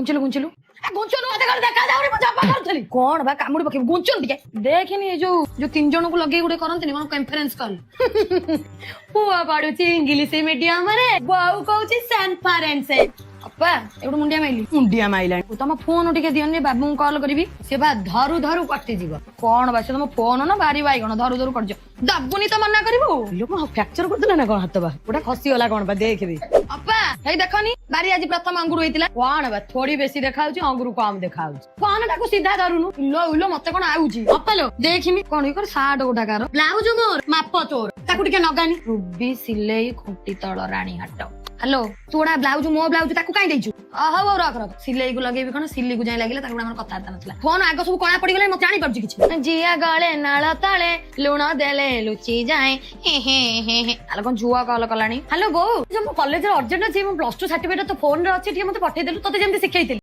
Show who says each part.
Speaker 1: गुंचलु गुंचलु गुंचलु मते कर देखा जाउनी म जपा करथली कोन बा कामुडी पके गुंचलु टिके देखिनी ए जो तीन जण को लगे गुडे करंतनी मन कॉन्फ्रेंस कॉल पुआ पडुची इंग्लिश मीडियम रे बाऊ कहूची कॉन्फ्रेंस अपा एवढ मुंडिया माइला तम फोन टिके दियन रे बाबू कॉल करबी से बा धरु धरु कटि जीव कोन बा से तम फोन न बारी बाइगण धरु धरु कट जो दाबुनी त मना करबो लोक फ्रैक्चर कर देला ना कोन हाथ बा ओटा खसी होला कोन बा देखबी अपा हेई देखनी बारी आज प्रथम अंगुर होइतिला कोन बा थोड़ी बेसी देखाउची अंगुर कम देखाउची फोन टाको सीधा धरुनु लो उलो मते कोन आउची अपा लो देखिनी कोन इकर साड गोटा कार ब्लाउज मोर माप तोर ताकू टिके नगानी रुबी सिलेई खुंटी तळ राणी हाट हेलो तोड़ा ब्लाउज मो ब्लाउज ताकू काई देइछु हो रख रख सिलाई को लगेबी कोन सिल्ली को जाय लागले ताकू हमर कथा नथला फोन आगो सब कणा पड़ी गेले म जानि परछि किछि जिया गळे नाळ तळे लुण देले लुचि जाय हे हे हे हे आलो कोन जुआ कॉल कलानी हेलो बो जो कॉलेज रे अर्जेंट अछि म प्लस 2 सर्टिफिकेट तो फोन रे अछि ठीक मते पठै देलु तते जेमति सिखैथिल